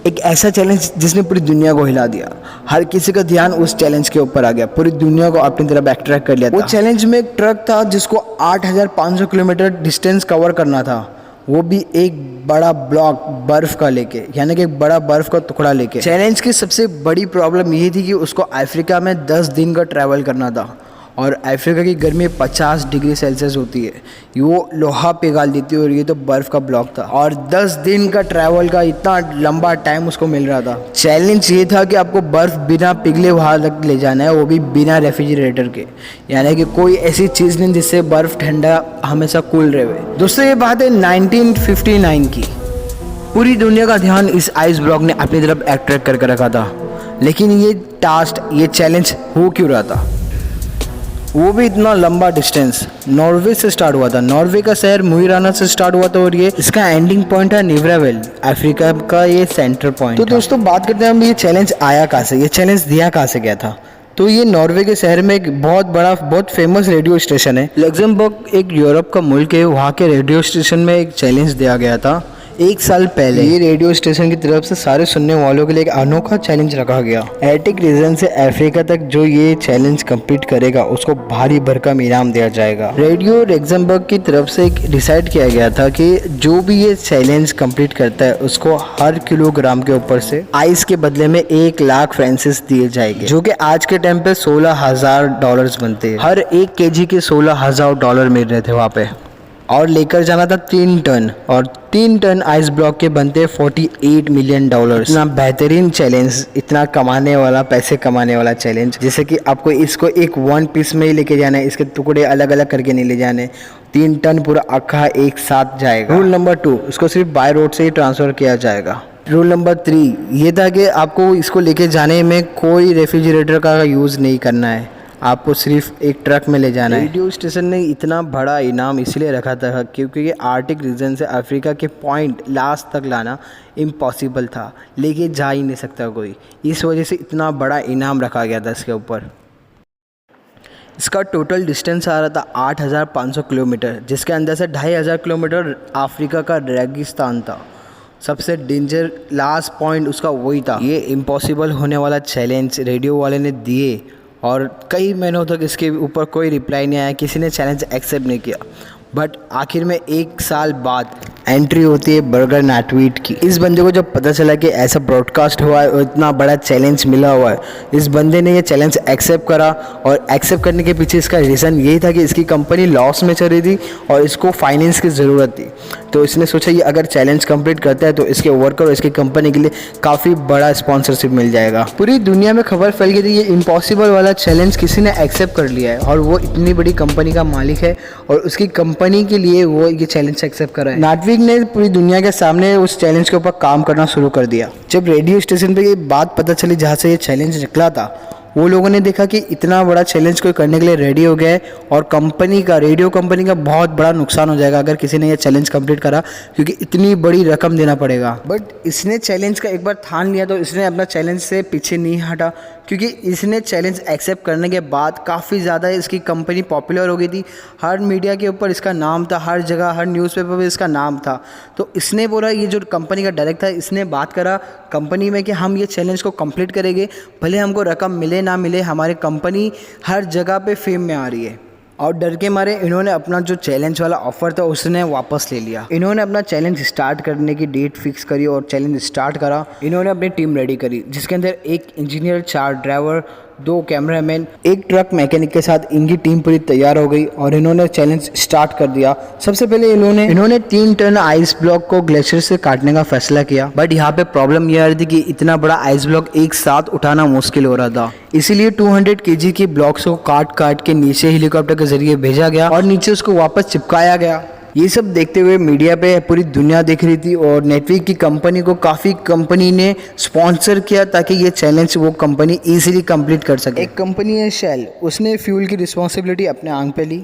एक ऐसा चैलेंज जिसने पूरी दुनिया को हिला दिया। हर किसी का ध्यान उस चैलेंज के ऊपर आ गया, पूरी दुनिया को अपनी तरफ अट्रैक्ट कर लिया था। वो चैलेंज में एक ट्रक था जिसको 8,500 किलोमीटर डिस्टेंस कवर करना था, वो भी एक बड़ा ब्लॉक बर्फ का लेके, यानी कि एक बड़ा बर्फ का टुकड़ा लेके। चैलेंज की सबसे बड़ी प्रॉब्लम ये थी कि उसको अफ्रीका में 10 दिन का ट्रैवल करना था, और अफ्रीका की गर्मी 50 डिग्री सेल्सियस होती है, वो लोहा पिघाल देती है, और ये तो बर्फ़ का ब्लॉक था। और 10 दिन का ट्रैवल का इतना लंबा टाइम उसको मिल रहा था। चैलेंज ये था कि आपको बर्फ़ बिना पिघले वहाँ तक ले जाना है, वो भी बिना रेफ्रिजरेटर के, यानी कि कोई ऐसी चीज़ नहीं जिससे बर्फ़ ठंडा हमेशा कूल रहे। दोस्तों ये बात है 1959 की। पूरी दुनिया का ध्यान इस आइस ब्लॉक ने अपनी तरफ अट्रैक्ट करके रखा था, लेकिन ये टास्क, ये चैलेंज हो क्यों रहा था? वो भी इतना लंबा डिस्टेंस नॉर्वे से स्टार्ट हुआ था। नॉर्वे का शहर मो ई राना से स्टार्ट हुआ था, और ये इसका एंडिंग पॉइंट है लिब्रेविल, अफ्रीका का ये सेंटर पॉइंट। तो दोस्तों बात करते हैं हम, ये चैलेंज आया कहाँ से, ये चैलेंज दिया कहाँ से गया था? तो ये नॉर्वे के शहर में एक बहुत बड़ा, बहुत फेमस रेडियो स्टेशन है। लग्जमबर्ग एक यूरोप का मुल्क है, वहाँ के रेडियो स्टेशन में एक चैलेंज दिया गया था 1 साल पहले। ये रेडियो स्टेशन की तरफ से सारे सुनने वालों के लिए एक अनोखा चैलेंज रखा गया। आर्कटिक रीजन से अफ्रीका तक जो ये चैलेंज कंप्लीट करेगा उसको भारी भरकम इनाम दिया जाएगा। रेडियो लग्जमबर्ग की तरफ से एक डिसाइड किया गया था कि जो भी ये चैलेंज कंप्लीट करता है उसको हर किलोग्राम के ऊपर से आइस के बदले में 1 लाख फ्रांसिस दिए जाएंगे, जो कि आज के टाइम पे $16,000 बनते हैं। हर 1 केजी के $16,000 मिल रहे थे वहाँ पे। और लेकर जाना था 3 टन, और 3 टन आइस ब्लॉक के बनते $48 मिलियन। इतना बेहतरीन चैलेंज, इतना कमाने वाला, पैसे कमाने वाला चैलेंज, जैसे कि आपको इसको एक 1 पीस में ही लेके जाना है, इसके टुकड़े अलग अलग करके नहीं ले जाने। 3 टन पूरा अक्खा एक साथ जाएगा। रूल नंबर 2, इसको सिर्फ बाय रोड से ही ट्रांसफ़र किया जाएगा। रूल नंबर 3 ये था कि आपको इसको लेके जाने में कोई रेफ्रिजरेटर का यूज़ नहीं करना है, आपको सिर्फ एक ट्रक में ले जाना है। रेडियो स्टेशन ने इतना बड़ा इनाम इसलिए रखा था क्योंकि ये आर्कटिक रीजन से अफ्रीका के पॉइंट लास्ट तक लाना इम्पॉसिबल था, लेके जा ही नहीं सकता कोई, इस वजह से इतना बड़ा इनाम रखा गया था इसके ऊपर। इसका टोटल डिस्टेंस आ रहा था 8,500 किलोमीटर, जिसके अंदर से 2,500 किलोमीटर अफ्रीका का रेगिस्तान था। सबसे डेंजर लास्ट पॉइंट उसका वही था। ये इम्पॉसिबल होने वाला चैलेंज रेडियो वाले ने दिए, और कई महीनों तक इसके ऊपर कोई रिप्लाई नहीं आया, किसी ने चैलेंज एक्सेप्ट नहीं किया। बट आखिर में 1 साल बाद एंट्री होती है बर्गर नाटवीट की। इस बंदे को जब पता चला कि ऐसा ब्रॉडकास्ट हुआ है और इतना बड़ा चैलेंज मिला हुआ है, इस बंदे ने ये चैलेंज एक्सेप्ट करा, और एक्सेप्ट करने के पीछे इसका रीज़न यही था कि इसकी कंपनी लॉस में चल रही थी और इसको फाइनेंस की ज़रूरत थी। तो इसने सोचा ये अगर चैलेंज कंप्लीट करता है तो इसके वर्कर और इसकी कंपनी के लिए काफ़ी बड़ा स्पॉन्सरशिप मिल जाएगा। पूरी दुनिया में खबर फैल गई थी ये इम्पॉसिबल वाला चैलेंज किसी ने एक्सेप्ट कर लिया है, और वो इतनी बड़ी कंपनी का मालिक है, और उसकी कंपनी के लिए वो ये चैलेंज एक्सेप्ट कर रहा है। नाटवीक ने पूरी दुनिया के सामने उस चैलेंज के ऊपर काम करना शुरू कर दिया। जब रेडियो स्टेशन पे ये बात पता चली जहाँ से ये चैलेंज निकला था, वो लोगों ने देखा कि इतना बड़ा चैलेंज कोई करने के लिए रेडी हो गया है, और रेडियो कंपनी का बहुत बड़ा नुकसान हो जाएगा अगर किसी ने ये चैलेंज कंप्लीट करा, क्योंकि इतनी बड़ी रकम देना पड़ेगा। बट इसने चैलेंज का एक बार ठान लिया तो इसने अपना चैलेंज से पीछे नहीं हटा, क्योंकि इसने चैलेंज एक्सेप्ट करने के बाद काफ़ी ज़्यादा इसकी कंपनी पॉपुलर हो गई थी। हर मीडिया के ऊपर इसका नाम था, हर जगह, हर न्यूज़पेपर पे इसका नाम था। तो इसने बोला, ये जो कंपनी का डायरेक्टर था, इसने बात करा कंपनी में कि हम ये चैलेंज को कंप्लीट करेंगे, भले हमको रकम मिले ना मिले, हमारी कंपनी हर जगह पे फेम में आ रही है। और डर के मारे इन्होंने अपना जो चैलेंज वाला ऑफर था उसने वापस ले लिया। इन्होंने अपना चैलेंज स्टार्ट करने की डेट फिक्स करी और चैलेंज स्टार्ट करा। इन्होंने अपनी टीम रेडी करी, जिसके अंदर 1 engineer, 4 driver, 2 cameraman, 1 truck mechanic के साथ इनकी टीम पूरी तैयार हो गई, और इन्होंने चैलेंज स्टार्ट कर दिया। सबसे पहले इन्होंने 3 टन आइस ब्लॉक को ग्लेशियर से काटने का फैसला किया। बट यहाँ पे प्रॉब्लम यह आ रही थी कि इतना बड़ा आइस ब्लॉक एक साथ उठाना मुश्किल हो रहा था, इसीलिए 200 केजी के ब्लॉक्स को काट काट के नीचे हेलीकॉप्टर के जरिए भेजा गया, और नीचे उसको वापस चिपकाया गया। ये सब देखते हुए मीडिया पे पूरी दुनिया देख रही थी, और नेटवर्क की कंपनी को काफ़ी कंपनी ने स्पॉन्सर किया ताकि ये चैलेंज वो कंपनी इजीली कंप्लीट कर सके। एक कंपनी है शेल, उसने फ्यूल की रिस्पॉन्सिबिलिटी अपने आंग पे ली,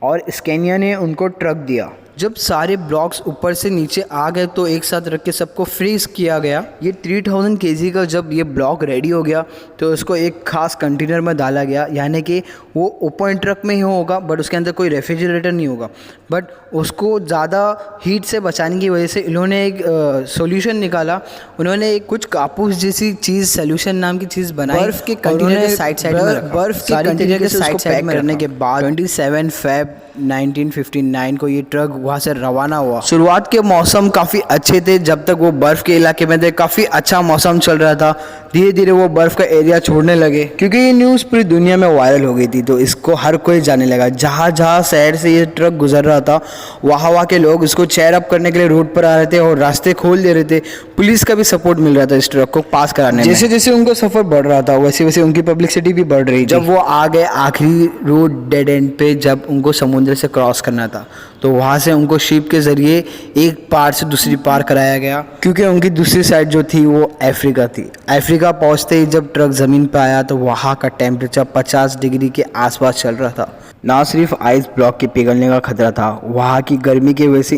और स्कैनिया ने उनको ट्रक दिया। जब सारे ब्लॉक्स ऊपर से नीचे आ गए तो एक साथ रख के सबको फ्रीज किया गया। ये 3000 केजी का जब ये ब्लॉक रेडी हो गया तो उसको एक खास कंटेनर में डाला गया, यानी कि वो ओपन ट्रक में ही होगा, बट उसके अंदर कोई रेफ्रिजरेटर नहीं होगा। बट उसको ज़्यादा हीट से बचाने की वजह से इन्होंने एक सॉल्यूशन निकाला। उन्होंने एक कुछ कापूस जैसी चीज़ सोल्यूशन नाम की चीज़ बनाई, बर्फ के कंटेनर के साइड में रखा। बर्फ के कंटेनर के साइड करने के बाद 27 फेब 1959 को ये ट्रक वहाँ से रवाना हुआ। शुरुआत के मौसम काफ़ी अच्छे थे, जब तक वो बर्फ़ के इलाके में थे काफ़ी अच्छा मौसम चल रहा था। धीरे धीरे वो बर्फ़ का एरिया छोड़ने लगे, क्योंकि ये न्यूज़ पूरी दुनिया में वायरल हो गई थी, तो इसको हर कोई जाने लगा। जहाँ जहाँ शहर से ये ट्रक गुजर रहा था वहाँ के लोग इसको चेयर अप करने के लिए रोड पर आ रहे थे और रास्ते खोल दे रहे थे। पुलिस का भी सपोर्ट मिल रहा था इस ट्रक को पास कराने में। जैसे जैसे उनको सफ़र बढ़ रहा था वैसे वैसे उनकी पब्लिसिटी भी बढ़ रही थी। जब वो आ गए आखिरी रोड डेड एंड पे, जब उनको समुद्र से क्रॉस करना था, तो वहाँ से उनको शिप के ज़रिए एक पार से दूसरी पार कराया गया, क्योंकि उनकी दूसरी साइड जो थी वो अफ्रीका थी। अफ्रीका पहुँचते ही जब ट्रक ज़मीन पर आया तो वहाँ का टेम्परेचर 50 डिग्री के आसपास चल रहा था। ना सिर्फ आइस ब्लॉक के पिघलने का खतरा था, वहाँ की गर्मी की वजह से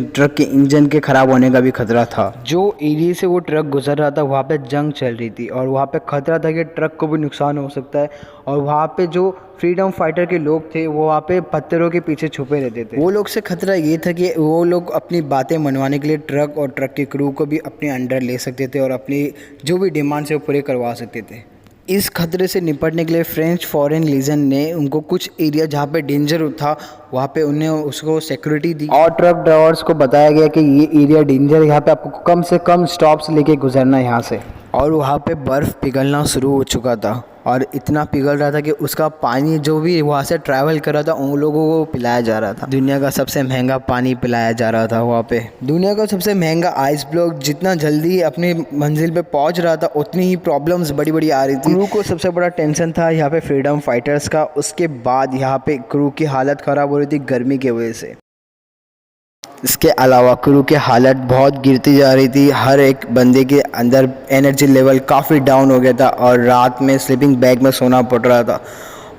ट्रक के इंजन के ख़राब होने का भी खतरा था। जो एरिया से वो ट्रक गुजर रहा था वहाँ पे जंग चल रही थी और वहाँ पे खतरा था कि ट्रक को भी नुकसान हो सकता है। और वहाँ पे जो फ्रीडम फाइटर के लोग थे वो वहाँ पे पत्थरों के पीछे छुपे रहते थे। वो लोग से खतरा ये था कि वो लोग अपनी बातें मनवाने के लिए ट्रक और ट्रक के क्रू को भी अपने अंडर ले सकते थे और अपनी जो भी डिमांड्स है वो पूरे करवा सकते थे। इस खतरे से निपटने के लिए फ्रेंच फॉरेन लीजन ने उनको कुछ एरिया जहाँ पे डेंजर था वहाँ पे उन्हें उसको सिक्योरिटी दी और ट्रक ड्राइवर्स को बताया गया कि ये एरिया डेंजर है, यहाँ पे आपको कम से कम स्टॉप्स लेके गुजरना है यहाँ से। और वहाँ पे बर्फ़ पिघलना शुरू हो चुका था और इतना पिघल रहा था कि उसका पानी जो भी वहाँ से ट्रैवल कर रहा था उन लोगों को पिलाया जा रहा था। दुनिया का सबसे महंगा पानी पिलाया जा रहा था वहाँ पे। दुनिया का सबसे महंगा आइस ब्लॉक जितना जल्दी अपनी मंजिल पे पहुँच रहा था उतनी ही प्रॉब्लम्स बड़ी बड़ी आ रही थी। क्रू को सबसे बड़ा टेंशन था यहाँ पे फ्रीडम फाइटर्स का। उसके बाद यहाँ पे क्रू की हालत ख़राब हो रही थी गर्मी की वजह से। इसके अलावा क्रू की हालत बहुत गिरती जा रही थी। हर एक बंदे के अंदर एनर्जी लेवल काफ़ी डाउन हो गया था और रात में स्लीपिंग बैग में सोना पड़ रहा था।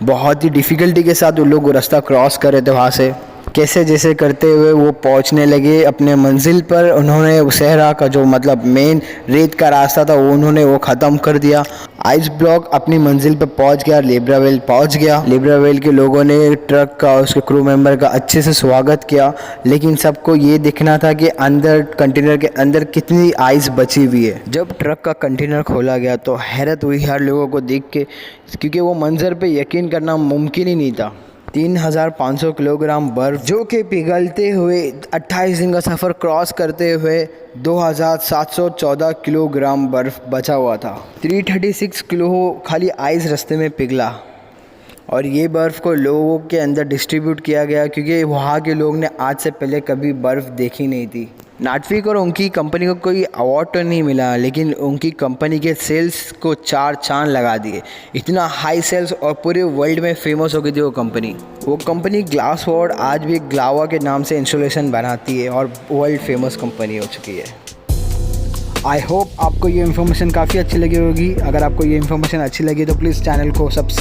बहुत ही डिफ़िकल्टी के साथ वो लोग रास्ता क्रॉस कर रहे थे वहाँ से। कैसे जैसे करते हुए वो पहुंचने लगे अपने मंजिल पर। उन्होंने सहरा का जो मतलब मेन रेत का रास्ता था उन्होंने वो ख़त्म कर दिया। आइस ब्लॉक अपनी मंजिल पर पहुंच गया, लिब्रावेल पहुंच गया। लिब्रावेल के लोगों ने ट्रक का उसके क्रू मेंबर का अच्छे से स्वागत किया, लेकिन सबको ये देखना था कि अंदर कंटेनर के अंदर कितनी आइस बची हुई है। जब ट्रक का कंटेनर खोला गया तो हैरत हुई हर लोगों को देख के, क्योंकि वो मंजर पे यकीन करना मुमकिन ही नहीं था। 3500 किलोग्राम बर्फ़ जो कि पिघलते हुए 28 दिन का सफ़र क्रॉस करते हुए 2714 किलोग्राम बर्फ़ बचा हुआ था। 336 किलो खाली आइस रास्ते में पिघला और ये बर्फ़ को लोगों के अंदर डिस्ट्रीब्यूट किया गया, क्योंकि वहाँ के लोग ने आज से पहले कभी बर्फ़ देखी नहीं थी। नाटविक और उनकी कंपनी को कोई अवार्ड तो नहीं मिला, लेकिन उनकी कंपनी के सेल्स को 4 चांद लगा दिए। इतना हाई सेल्स और पूरे वर्ल्ड में फेमस हो गई थी वो कंपनी ग्लास वर्ल्ड आज भी ग्लावा के नाम से इंस्टॉलेशन बनाती है और वर्ल्ड फेमस कंपनी हो चुकी है। आई होप आपको ये इन्फॉर्मेशन काफ़ी अच्छी लगी होगी। अगर आपको ये इन्फॉर्मेशन अच्छी लगी तो प्लीज़ चैनल को सब्सक्राइब